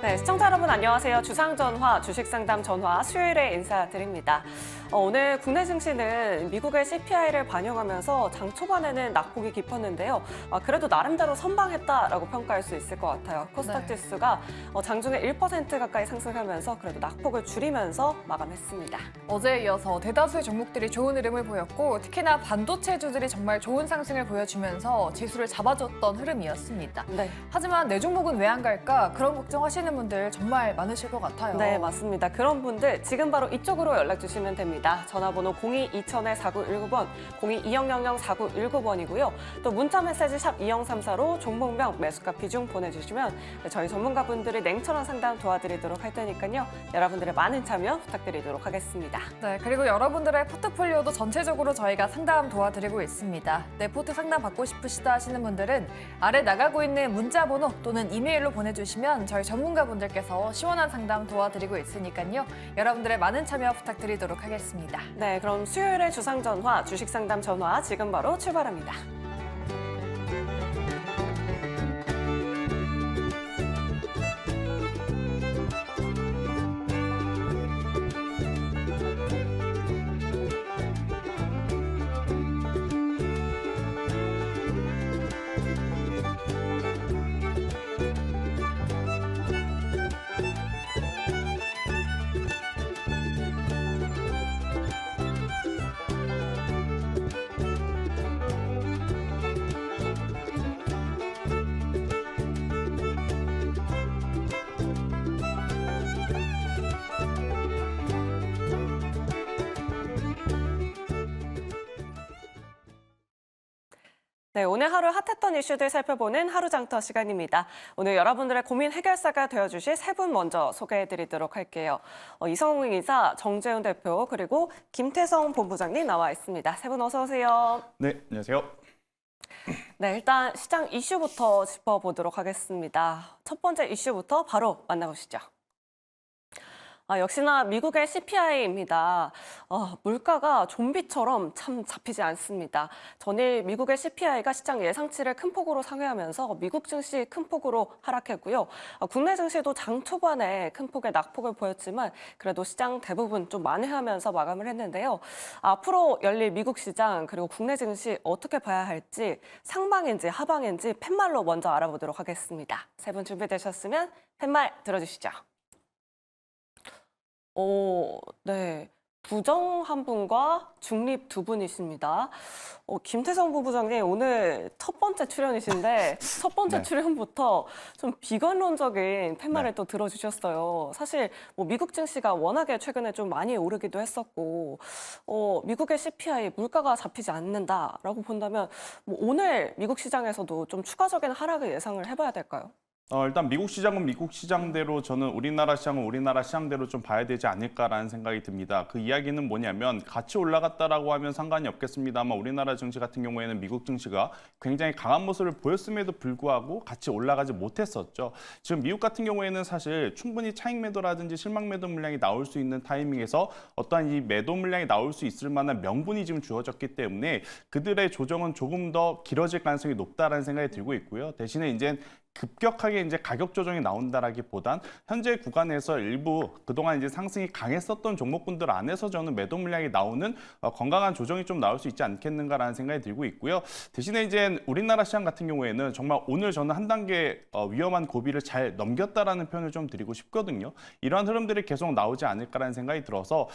네, 시청자 여러분 안녕하세요. 주상전화, 주식상담 전화 수요일에 인사드립니다. 오늘 국내 증시는 미국의 CPI를 반영하면서 장 초반에는 낙폭이 깊었는데요. 그래도 나름대로 선방했다라고 평가할 수 있을 것 같아요. 코스닥 지수가 장중에 1% 가까이 상승하면서 그래도 낙폭을 줄이면서 마감했습니다. 어제에 이어서 대다수의 종목들이 좋은 흐름을 보였고 특히나 반도체주들이 정말 좋은 상승을 보여주면서 지수를 잡아줬던 흐름이었습니다. 네. 하지만 내 종목은 왜 안 갈까? 그런 걱정하시는 분들 정말 많으실 것 같아요. 네, 맞습니다. 그런 분들 지금 바로 이쪽으로 연락 주시면 됩니다. 전화번호 02-2000-4919번, 02-2000-4919번이고요. 또 문자 메시지 샵 2034로 종목명, 매수가 비중 보내주시면 저희 전문가분들이 냉철한 상담 도와드리도록 할 테니까요. 여러분들의 많은 참여 부탁드리도록 하겠습니다. 네, 그리고 여러분들의 포트폴리오도 전체적으로 저희가 상담 도와드리고 있습니다. 내 포트 상담 받고 싶으시다 하시는 분들은 아래 나가고 있는 문자 번호 또는 이메일로 보내주시면 저희 전문가분들께서 시원한 상담 도와드리고 있으니까요. 여러분들의 많은 참여 부탁드리도록 하겠습니다. 네, 그럼 수요일의 주상전화, 주식상담 전화 지금 바로 출발합니다. 네, 오늘 하루 핫했던 이슈들 살펴보는 하루장터 시간입니다. 오늘 여러분들의 고민 해결사가 되어주실 세 분 먼저 소개해드리도록 할게요. 이성웅 이사, 정재훈 대표, 그리고 김태성 본부장님 나와 있습니다. 세 분 어서 오세요. 네, 안녕하세요. 네, 일단 시장 이슈부터 짚어보도록 하겠습니다. 첫 번째 이슈부터 바로 만나보시죠. 역시나 미국의 CPI입니다. 물가가 좀비처럼 참 잡히지 않습니다. 전일 미국의 CPI가 시장 예상치를 큰 폭으로 상회하면서 미국 증시 큰 폭으로 하락했고요. 국내 증시도 장 초반에 큰 폭의 낙폭을 보였지만 그래도 시장 대부분 좀 만회하면서 마감을 했는데요. 앞으로 열릴 미국 시장 그리고 국내 증시 어떻게 봐야 할지 상방인지 하방인지 팻말로 먼저 알아보도록 하겠습니다. 세 분 준비되셨으면 팻말 들어주시죠. 네. 부정 한 분과 중립 두 분이십니다. 김태성 부부장님 오늘 첫 번째 출연이신데 첫 번째 네. 출연부터 좀 비관론적인 팻말을 네. 또 들어주셨어요. 사실 뭐 미국 증시가 워낙에 최근에 좀 많이 오르기도 했었고 미국의 CPI 물가가 잡히지 않는다라고 본다면 뭐 오늘 미국 시장에서도 좀 추가적인 하락을 예상을 해봐야 될까요? 일단 미국 시장은 미국 시장대로 저는 우리나라 시장은 우리나라 시장대로 좀 봐야 되지 않을까라는 생각이 듭니다. 그 이야기는 뭐냐면 같이 올라갔다라고 하면 상관이 없겠습니다만 우리나라 증시 같은 경우에는 미국 증시가 굉장히 강한 모습을 보였음에도 불구하고 같이 올라가지 못했었죠. 지금 미국 같은 경우에는 사실 충분히 차익 매도라든지 실망 매도 물량이 나올 수 있는 타이밍에서 어떠한 이 매도 물량이 나올 수 있을 만한 명분이 지금 주어졌기 때문에 그들의 조정은 조금 더 길어질 가능성이 높다라는 생각이 들고 있고요. 대신에 이제 급격하게 이제 가격 조정이 나온다라기보단 현재 구간에서 일부 그동안 이제 상승이 강했었던 종목군들 안에서 저는 매도 물량이 나오는 건강한 조정이 좀 나올 수 있지 않겠는가라는 생각이 들고 있고요. 대신에 이제 우리나라 시장 같은 경우에는 정말 오늘 저는 한 단계 위험한 고비를 잘 넘겼다라는 표현을 좀 드리고 싶거든요. 이러한 흐름들이 계속 나오지 않을까라는 생각이 들어서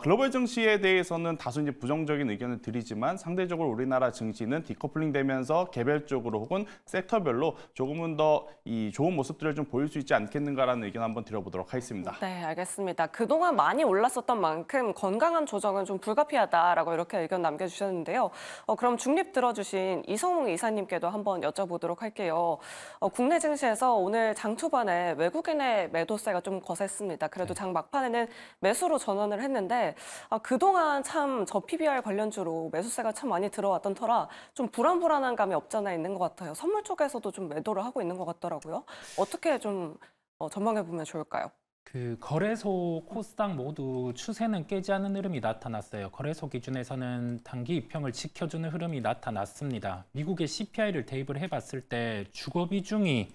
글로벌 증시에 대해서는 다소 이제 부정적인 의견을 드리지만 상대적으로 우리나라 증시는 디커플링 되면서 개별적으로 혹은 섹터별로 조금은 더 이 좋은 모습들을 좀 보일 수 있지 않겠는가라는 의견 한번 드려보도록 하겠습니다. 네, 알겠습니다. 그동안 많이 올랐었던 만큼 건강한 조정은 좀 불가피하다라고 이렇게 의견 남겨주셨는데요. 그럼 중립 들어주신 이성웅 이사님께도 한번 여쭤보도록 할게요. 국내 증시에서 오늘 장 초반에 외국인의 매도세가 좀 거셌습니다. 그래도 장 막판에는 매수로 전환을 했는데 그동안 참 저 PBR 관련주로 매수세가 참 많이 들어왔던 터라 좀 불안불안한 감이 없잖아 있는 것 같아요. 선물 쪽에서도 좀 매도를 하고 있는 것 같더라고요. 어떻게 좀 전망해 보면 좋을까요? 거래소, 코스닥 모두 추세는 깨지 않는 흐름이 나타났어요. 거래소 기준에서는 단기 이평을 지켜주는 흐름이 나타났습니다. 미국의 CPI를 대입을 해봤을 때 주거 비중이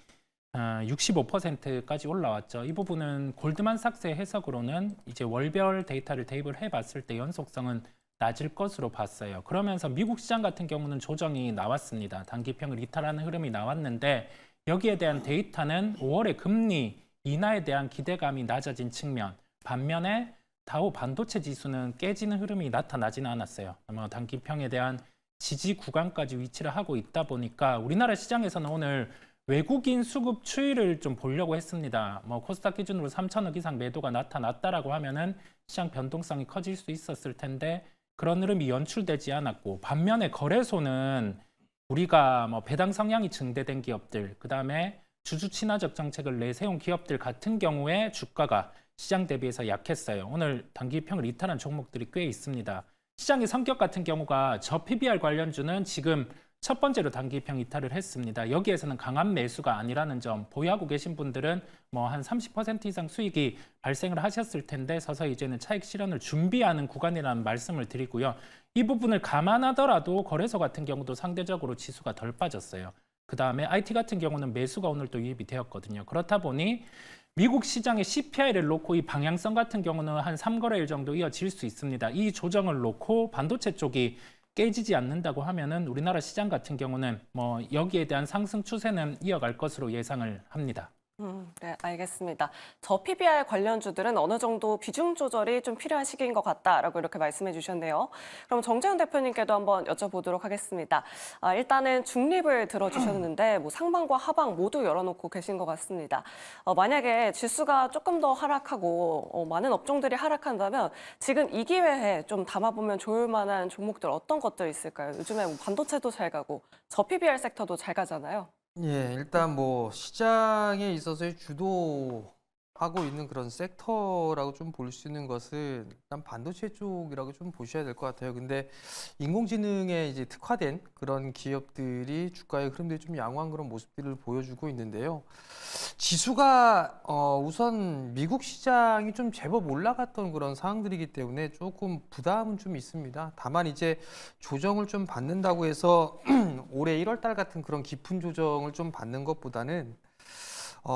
65%까지 올라왔죠. 이 부분은 골드만삭스의 해석으로는 이제 월별 데이터를 대입을 해봤을 때 연속성은 낮을 것으로 봤어요. 그러면서 미국 시장 같은 경우는 조정이 나왔습니다. 단기평을 이탈하는 흐름이 나왔는데 여기에 대한 데이터는 5월의 금리 인하에 대한 기대감이 낮아진 측면, 반면에 다우 반도체 지수는 깨지는 흐름이 나타나지는 않았어요. 단기평에 대한 지지 구간까지 위치를 하고 있다 보니까 우리나라 시장에서는 오늘 외국인 수급 추이를 좀 보려고 했습니다. 코스닥 기준으로 3천억 이상 매도가 나타났다라고 하면은 시장 변동성이 커질 수 있었을 텐데 그런 흐름이 연출되지 않았고, 반면에 거래소는 우리가 배당 성향이 증대된 기업들, 그다음에 주주 친화적 정책을 내세운 기업들 같은 경우에 주가가 시장 대비해서 약했어요. 오늘 단기평을 이탈한 종목들이 꽤 있습니다. 시장의 성격 같은 경우가 저 PBR 관련주는 지금 첫 번째로 단기평 이탈을 했습니다. 여기에서는 강한 매수가 아니라는 점, 보유하고 계신 분들은 한 30% 이상 수익이 발생을 하셨을 텐데 서서히 이제는 차익 실현을 준비하는 구간이라는 말씀을 드리고요. 이 부분을 감안하더라도 거래소 같은 경우도 상대적으로 지수가 덜 빠졌어요. 그 다음에 IT 같은 경우는 매수가 오늘 또 유입이 되었거든요. 그렇다 보니 미국 시장의 CPI를 놓고 이 방향성 같은 경우는 한 3거래일 정도 이어질 수 있습니다. 이 조정을 놓고 반도체 쪽이 깨지지 않는다고 하면은 우리나라 시장 같은 경우는 여기에 대한 상승 추세는 이어갈 것으로 예상을 합니다. 네, 알겠습니다. 저 PBR 관련주들은 어느 정도 비중 조절이 좀 필요한 시기인 것 같다라고 이렇게 말씀해 주셨네요. 그럼 정재훈 대표님께도 한번 여쭤보도록 하겠습니다. 일단은 중립을 들어주셨는데 상방과 하방 모두 열어놓고 계신 것 같습니다. 만약에 지수가 조금 더 하락하고 많은 업종들이 하락한다면 지금 이 기회에 좀 담아보면 좋을 만한 종목들 어떤 것들 있을까요? 요즘에 반도체도 잘 가고 저 PBR 섹터도 잘 가잖아요. 예, 일단 시장에 있어서의 주도하고 있는 그런 섹터라고 좀 볼 수 있는 것은 일단 반도체 쪽이라고 좀 보셔야 될 것 같아요. 근데 인공지능에 이제 특화된 그런 기업들이 주가의 흐름들이 좀 양호한 그런 모습들을 보여주고 있는데요. 지수가 우선 미국 시장이 좀 제법 올라갔던 그런 상황들이기 때문에 조금 부담은 좀 있습니다. 다만 이제 조정을 좀 받는다고 해서 올해 1월 달 같은 그런 깊은 조정을 좀 받는 것보다는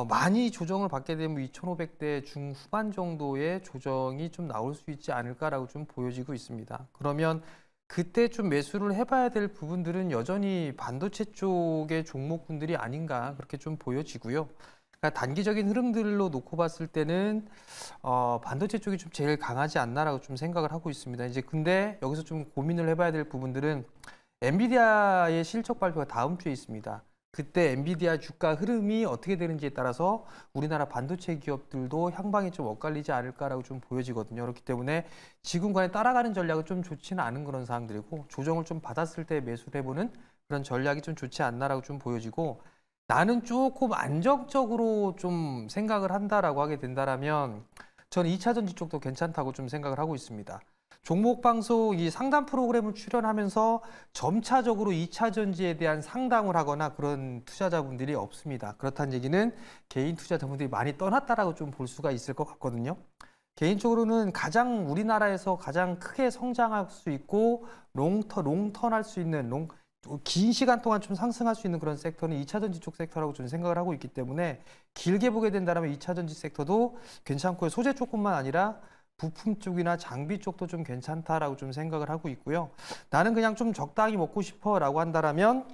많이 조정을 받게 되면 2,500대 중후반 정도의 조정이 좀 나올 수 있지 않을까라고 좀 보여지고 있습니다. 그러면 그때 좀 매수를 해봐야 될 부분들은 여전히 반도체 쪽의 종목군들이 아닌가 그렇게 좀 보여지고요. 그러니까 단기적인 흐름들로 놓고 봤을 때는 반도체 쪽이 좀 제일 강하지 않나라고 좀 생각을 하고 있습니다. 이제 근데 여기서 좀 고민을 해봐야 될 부분들은 엔비디아의 실적 발표가 다음 주에 있습니다. 그때 엔비디아 주가 흐름이 어떻게 되는지에 따라서 우리나라 반도체 기업들도 향방이 좀 엇갈리지 않을까라고 좀 보여지거든요. 그렇기 때문에 지금과는 따라가는 전략은 좀 좋지는 않은 그런 상황들이고 조정을 좀 받았을 때 매수를 해보는 그런 전략이 좀 좋지 않나라고 좀 보여지고, 나는 조금 안정적으로 좀 생각을 한다라고 하게 된다라면 저는 2차 전지 쪽도 괜찮다고 좀 생각을 하고 있습니다. 종목 방송 이 상담 프로그램을 출연하면서 점차적으로 2차 전지에 대한 상담을 하거나 그런 투자자분들이 없습니다. 그렇다는 얘기는 개인 투자자분들이 많이 떠났다라고 좀 볼 수가 있을 것 같거든요. 개인적으로는 우리나라에서 가장 크게 성장할 수 있고 롱턴 할 수 있는 긴 시간 동안 좀 상승할 수 있는 그런 섹터는 2차 전지 쪽 섹터라고 저는 생각을 하고 있기 때문에 길게 보게 된다면 2차 전지 섹터도 괜찮고요. 소재 쪽뿐만 아니라 부품 쪽이나 장비 쪽도 좀 괜찮다라고 좀 생각을 하고 있고요. 나는 그냥 좀 적당히 먹고 싶어라고 한다라면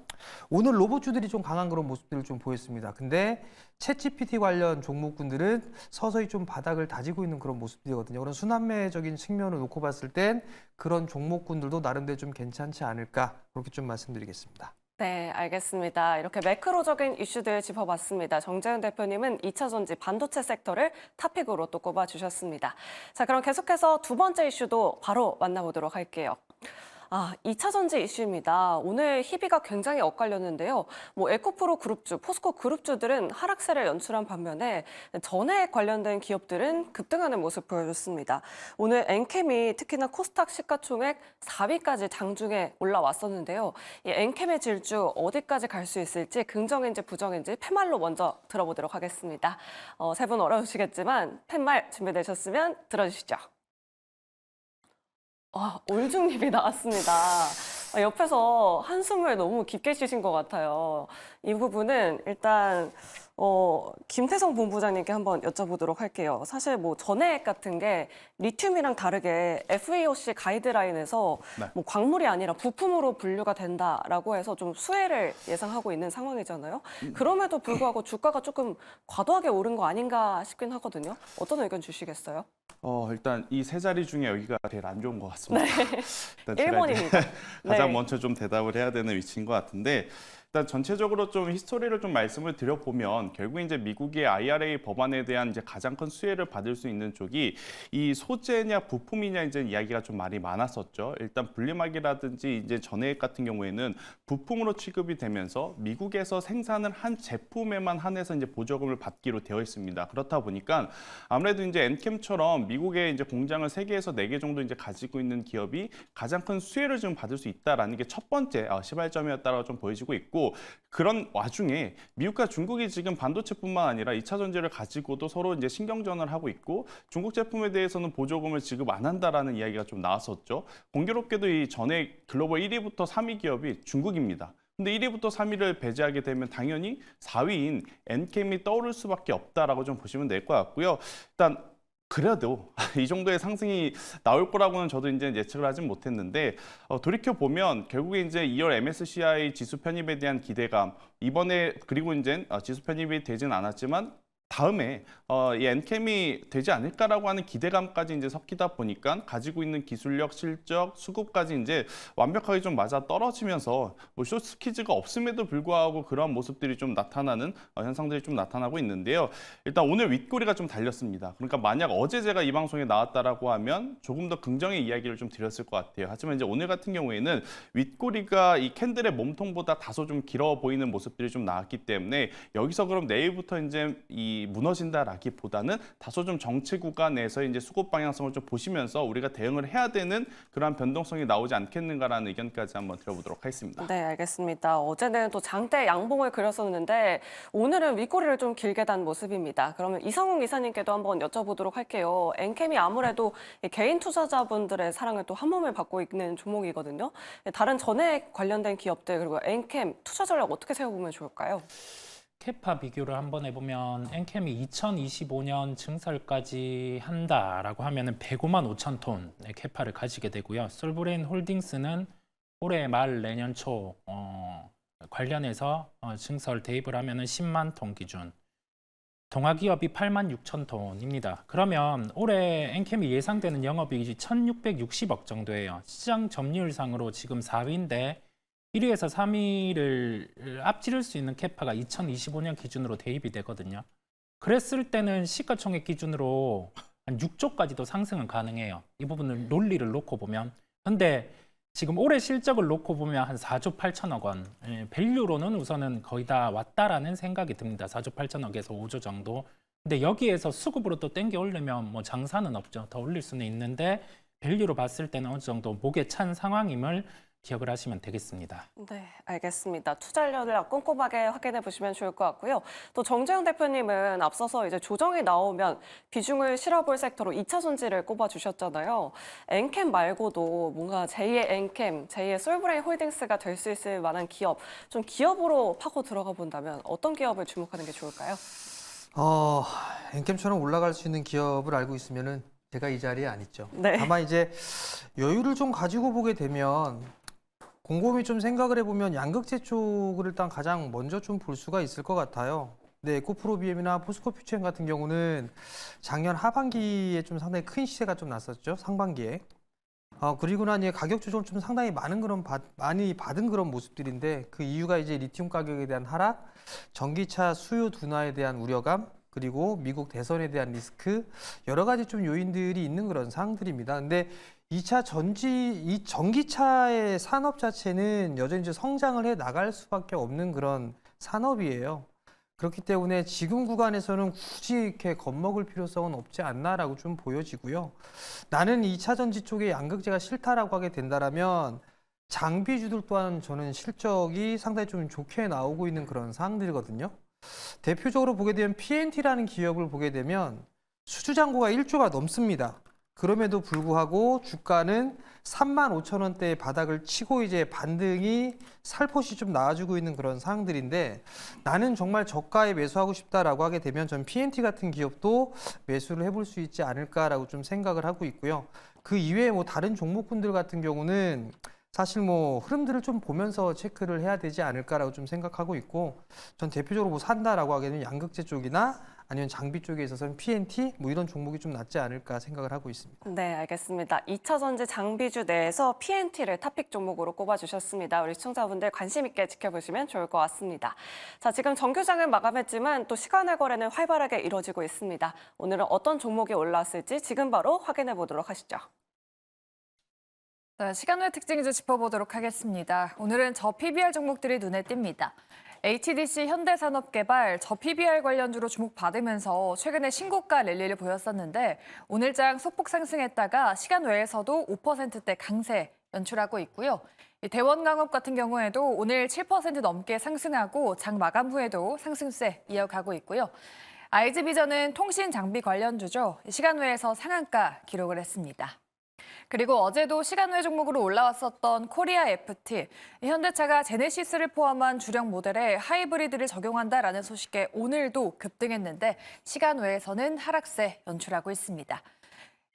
오늘 로봇주들이 좀 강한 그런 모습들을 좀 보였습니다. 근데 챗GPT 관련 종목군들은 서서히 좀 바닥을 다지고 있는 그런 모습들이거든요. 그런 순환매적인 측면을 놓고 봤을 땐 그런 종목군들도 나름대로 좀 괜찮지 않을까 그렇게 좀 말씀드리겠습니다. 네, 알겠습니다. 이렇게 매크로적인 이슈들 짚어봤습니다. 정재훈 대표님은 2차 전지 반도체 섹터를 탑픽으로 또 꼽아주셨습니다. 자, 그럼 계속해서 두 번째 이슈도 바로 만나보도록 할게요. 2차 전지 이슈입니다. 오늘 희비가 굉장히 엇갈렸는데요. 에코프로 그룹주, 포스코 그룹주들은 하락세를 연출한 반면에 전해에 관련된 기업들은 급등하는 모습 보여줬습니다. 오늘 엔캠이 특히나 코스닥 시가총액 4위까지 장중에 올라왔었는데요. 이 엔캠의 질주 어디까지 갈 수 있을지 긍정인지 부정인지 팻말로 먼저 들어보도록 하겠습니다. 세 분 어려우시겠지만 팻말 준비되셨으면 들어주시죠. 올중립이 나왔습니다. 옆에서 한숨을 너무 깊게 쉬신 것 같아요. 이 부분은 일단 김태성 본부장님께 한번 여쭤보도록 할게요. 사실 뭐 전해액 같은 게 리튬이랑 다르게 FEOC 가이드라인에서 네. 뭐 광물이 아니라 부품으로 분류가 된다라고 해서 좀 수혜를 예상하고 있는 상황이잖아요. 그럼에도 불구하고 주가가 조금 과도하게 오른 거 아닌가 싶긴 하거든요. 어떤 의견 주시겠어요? 일단 이 세 자리 중에 여기가 제일 안 좋은 것 같습니다. 일단 제가 1번입니다. 가장 네. 먼저 좀 대답을 해야 되는 위치인 것 같은데 일단 전체적으로 좀 히스토리를 좀 말씀을 드려보면 결국 이제 미국의 IRA 법안에 대한 이제 가장 큰 수혜를 받을 수 있는 쪽이 이 소재냐 부품이냐 이제 이야기가 좀 말이 많았었죠. 일단 분리막이라든지 이제 전해액 같은 경우에는 부품으로 취급이 되면서 미국에서 생산을 한 제품에만 한해서 이제 보조금을 받기로 되어 있습니다. 그렇다 보니까 아무래도 이제 엔캠처럼 미국의 이제 공장을 3개에서 4개 정도 이제 가지고 있는 기업이 가장 큰 수혜를 좀 받을 수 있다라는 게 첫 번째 시발점이었다고 좀 보여지고 있고 그런 와중에 미국과 중국이 지금 반도체뿐만 아니라 2차 전지를 가지고도 서로 이제 신경전을 하고 있고 중국 제품에 대해서는 보조금을 지급 안 한다라는 이야기가 좀 나왔었죠. 공교롭게도 이 전에 글로벌 1위부터 3위 기업이 중국입니다. 근데 1위부터 3위를 배제하게 되면 당연히 4위인 엔캠이 떠오를 수밖에 없다라고 좀 보시면 될 것 같고요. 일단 그래도 이 정도의 상승이 나올 거라고는 저도 이제 예측을 하진 못했는데 돌이켜 보면 결국에 이제 2월 MSCI 지수 편입에 대한 기대감 이번에 그리고 이제 지수 편입이 되진 않았지만 다음에 이 엔캠이 되지 않을까라고 하는 기대감까지 이제 섞이다 보니까 가지고 있는 기술력, 실적, 수급까지 이제 완벽하게 좀 맞아 떨어지면서 뭐 숏스퀴즈가 없음에도 불구하고 그런 모습들이 좀 나타나는 현상들이 좀 나타나고 있는데요. 일단 오늘 윗꼬리가 좀 달렸습니다. 그러니까 만약 어제 제가 이 방송에 나왔다라고 하면 조금 더 긍정의 이야기를 좀 드렸을 것 같아요. 하지만 이제 오늘 같은 경우에는 윗꼬리가 이 캔들의 몸통보다 다소 좀 길어 보이는 모습들이 좀 나왔기 때문에 여기서 그럼 내일부터 이제 이 무너진다라기보다는 다소 좀 정체 구간에서 이제 수급 방향성을 좀 보시면서 우리가 대응을 해야 되는 그러한 변동성이 나오지 않겠는가라는 의견까지 한번 들어보도록 하겠습니다. 네, 알겠습니다. 어제는 또 장대 양봉을 그렸었는데 오늘은 윗꼬리를 좀 길게 단 모습입니다. 그러면 이성웅 이사님께도 한번 여쭤보도록 할게요. 엔캠이 아무래도 개인 투자자분들의 사랑을 또 한 몸에 받고 있는 종목이거든요. 다른 전액 관련된 기업들 그리고 엔캠 투자 전략 어떻게 세워보면 좋을까요? 캐파 비교를 한번 해보면 엔캠이 2025년 증설까지 한다라고 하면은 105만 5천 톤의 캐파를 가지게 되고요. 솔브레인 홀딩스는 올해 말 내년 초 관련해서 증설 대입을 하면은 10만 톤 기준. 동아기업이 8만 6천 톤입니다. 그러면 올해 엔캠이 예상되는 영업이익이 1,660억 정도예요. 시장 점유율상으로 지금 4위인데 1위에서 3위를 앞지를 수 있는 캐파가 2025년 기준으로 대입이 되거든요. 그랬을 때는 시가총액 기준으로 한 6조까지도 상승은 가능해요. 이 부분을 논리를 놓고 보면. 근데 지금 올해 실적을 놓고 보면 한 4조 8천억 원. 밸류로는 우선은 거의 다 왔다라는 생각이 듭니다. 4조 8천억에서 5조 정도. 근데 여기에서 수급으로 또 땡겨 올리면 뭐 장사는 없죠. 더 올릴 수는 있는데 밸류로 봤을 때는 어느 정도 목에 찬 상황임을 기억을 하시면 되겠습니다. 네, 알겠습니다. 투자전략 꼼꼼하게 확인해 보시면 좋을 것 같고요. 또 정재영 대표님은 앞서서 이제 조정이 나오면 비중을 실어볼 섹터로 2차 전지를 꼽아주셨잖아요. 엔캠 말고도 뭔가 제2의 엔캠, 제2의 솔브레인 홀딩스가 될 수 있을 만한 기업, 좀 기업으로 파고 들어가 본다면 어떤 기업을 주목하는 게 좋을까요? 엔캠처럼 올라갈 수 있는 기업을 알고 있으면은 제가 이 자리에 안 있죠. 네. 다만 이제 여유를 좀 가지고 보게 되면 곰곰이 좀 생각을 해보면 양극재 쪽을 일단 가장 먼저 좀 볼 수가 있을 것 같아요. 네, 에코프로비엠이나 포스코퓨처엠 같은 경우는 작년 하반기에 좀 상당히 큰 시세가 좀 났었죠. 상반기에. 그리고 난 이제 가격 조정을 좀 상당히 많이 받은 그런 모습들인데 그 이유가 이제 리튬 가격에 대한 하락, 전기차 수요 둔화에 대한 우려감, 그리고 미국 대선에 대한 리스크, 여러 가지 좀 요인들이 있는 그런 상황들입니다. 근데 이 전기차의 산업 자체는 여전히 이제 성장을 해 나갈 수밖에 없는 그런 산업이에요. 그렇기 때문에 지금 구간에서는 굳이 이렇게 겁먹을 필요성은 없지 않나라고 좀 보여지고요. 나는 2차 전지 쪽에 양극재가 싫다라고 하게 된다라면 장비주들 또한 저는 실적이 상당히 좀 좋게 나오고 있는 그런 상황들이거든요. 대표적으로 보게 되면 PNT라는 기업을 보게 되면 수주잔고가 1조가 넘습니다. 그럼에도 불구하고 주가는 35,000원대의 바닥을 치고 이제 반등이 살포시 좀 나와주고 있는 그런 상황들인데 나는 정말 저가에 매수하고 싶다라고 하게 되면 전 PNT 같은 기업도 매수를 해볼 수 있지 않을까라고 좀 생각을 하고 있고요. 그 이외에 뭐 다른 종목군들 같은 경우는 사실 뭐 흐름들을 좀 보면서 체크를 해야 되지 않을까라고 좀 생각하고 있고 전 대표적으로 뭐 산다라고 하게 되면 양극재 쪽이나 아니면 장비 쪽에 있어서는 PNT 뭐 이런 종목이 좀 낫지 않을까 생각을 하고 있습니다. 네, 알겠습니다. 2차 전지 장비주 내에서 PNT를 탑픽 종목으로 꼽아주셨습니다. 우리 시청자분들 관심 있게 지켜보시면 좋을 것 같습니다. 자, 지금 정규장을 마감했지만 또 시간의 거래는 활발하게 이루어지고 있습니다. 오늘은 어떤 종목이 올라왔을지 지금 바로 확인해 보도록 하시죠. 자, 시간외 특징주 짚어보도록 하겠습니다. 오늘은 저 PBR 종목들이 눈에 띕니다. HDC 현대산업개발 저 PBR 관련주로 주목받으면서 최근에 신고가 랠리를 보였었는데 오늘장 소폭 상승했다가 시간 외에서도 5%대 강세 연출하고 있고요. 대원강업 같은 경우에도 오늘 7% 넘게 상승하고 장 마감 후에도 상승세 이어가고 있고요. IG비전은 통신 장비 관련주죠. 시간 외에서 상한가 기록을 했습니다. 그리고 어제도 시간외 종목으로 올라왔었던 코리아 FT, 현대차가 제네시스를 포함한 주력 모델에 하이브리드를 적용한다라는 소식에 오늘도 급등했는데 시간외에서는 하락세 연출하고 있습니다.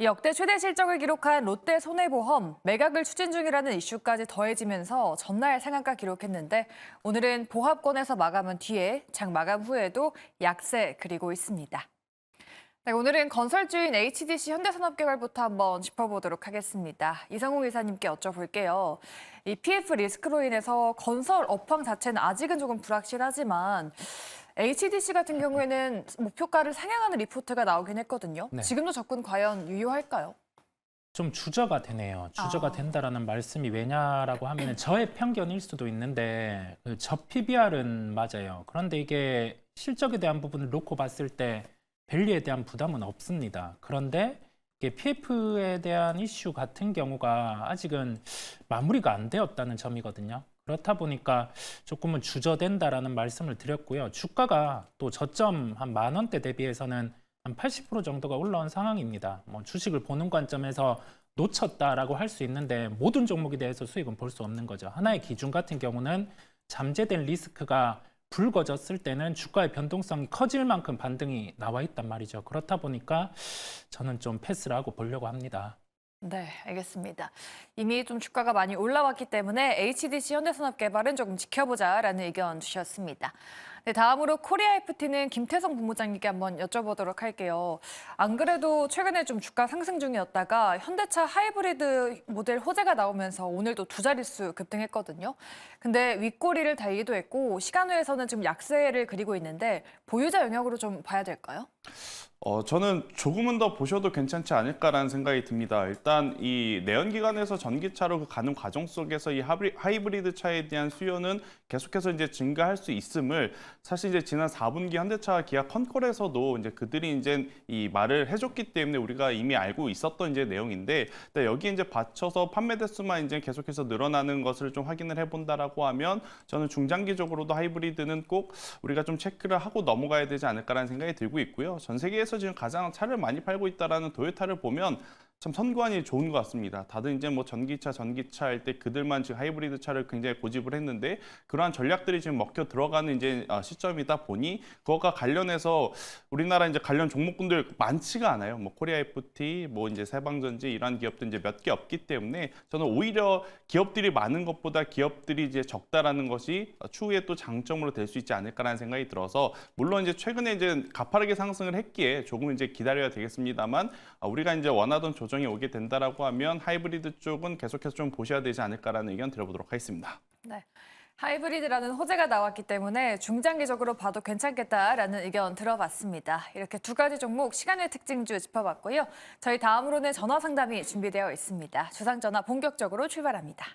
역대 최대 실적을 기록한 롯데 손해보험, 매각을 추진 중이라는 이슈까지 더해지면서 전날 상한가 기록했는데 오늘은 보합권에서 마감한 뒤에 장 마감 후에도 약세 그리고 있습니다. 네, 오늘은 건설주인 HDC 현대산업개발부터 한번 짚어보도록 하겠습니다. 이성웅 이사님께 여쭤볼게요. 이 PF 리스크로 인해서 건설 업황 자체는 아직은 조금 불확실하지만 HDC 같은 경우에는 목표가를 상향하는 리포트가 나오긴 했거든요. 네. 지금도 접근 과연 유효할까요? 좀 주저가 되네요. 주저가 된다라는 말씀이 왜냐라고 하면 저의 편견일 수도 있는데 저 PBR은 맞아요. 그런데 이게 실적에 대한 부분을 놓고 봤을 때 밸류에 대한 부담은 없습니다. 그런데 이게 PF에 대한 이슈 같은 경우가 아직은 마무리가 안 되었다는 점이거든요. 그렇다 보니까 조금은 주저된다라는 말씀을 드렸고요. 주가가 또 저점 한 10,000원대 대비해서는 한 80% 정도가 올라온 상황입니다. 뭐 주식을 보는 관점에서 놓쳤다라고 할 수 있는데 모든 종목에 대해서 수익은 볼 수 없는 거죠. 하나의 기준 같은 경우는 잠재된 리스크가 불거졌을 때는 주가의 변동성이 커질 만큼 반등이 나와 있단 말이죠. 그렇다 보니까 저는 좀 패스를 하고 보려고 합니다. 네, 알겠습니다. 이미 좀 주가가 많이 올라왔기 때문에 HDC 현대산업개발은 조금 지켜보자라는 의견 주셨습니다. 네, 다음으로 코리아 FT는 김태성 본부장님께 한번 여쭤보도록 할게요. 안 그래도 최근에 좀 주가 상승 중이었다가 현대차 하이브리드 모델 호재가 나오면서 오늘도 두 자릿수 급등했거든요. 근데 윗꼬리를 달기도 했고 시간외에서는 지금 약세를 그리고 있는데 보유자 영역으로 좀 봐야 될까요? 저는 조금은 더 보셔도 괜찮지 않을까라는 생각이 듭니다. 일단 이 내연기관에서 전기차로 가는 과정 속에서 이 하이브리드 차에 대한 수요는 계속해서 이제 증가할 수 있음을 사실 이제 지난 4분기 현대차 기아 컨콜에서도 이제 그들이 이제 이 말을 해줬기 때문에 우리가 이미 알고 있었던 이제 내용인데 여기 이제 받쳐서 판매 대수만 이제 계속해서 늘어나는 것을 좀 확인을 해본다라고 하면 저는 중장기적으로도 하이브리드는 꼭 우리가 좀 체크를 하고 넘어가야 되지 않을까라는 생각이 들고 있고요. 전 세계에서 지금 가장 차를 많이 팔고 있다라는 도요타를 보면 참 선관위 좋은 것 같습니다. 다들 이제 뭐 전기차 할 때 그들만 지금 하이브리드 차를 굉장히 고집을 했는데 그러한 전략들이 지금 먹혀 들어가는 이제 시점이다 보니 그것과 관련해서 우리나라 이제 관련 종목군들 많지가 않아요. 뭐 코리아 FT, 뭐 이제 세방전지 이러한 기업들 이제 몇 개 없기 때문에 저는 오히려 기업들이 많은 것보다 기업들이 이제 적다라는 것이 추후에 또 장점으로 될 수 있지 않을까라는 생각이 들어서 물론 이제 최근에 이제 가파르게 상승을 했기에 조금 이제 기다려야 되겠습니다만 우리가 이제 원하던 조정이 오게 된다라고 하면 하이브리드 쪽은 계속해서 좀 보셔야 되지 않을까라는 의견 들어보도록 하겠습니다. 네. 하이브리드라는 호재가 나왔기 때문에 중장기적으로 봐도 괜찮겠다라는 의견 들어봤습니다. 이렇게 두 가지 종목 시간외 특징주 짚어봤고요. 저희 다음으로는 전화 상담이 준비되어 있습니다. 주상 전화 본격적으로 출발합니다.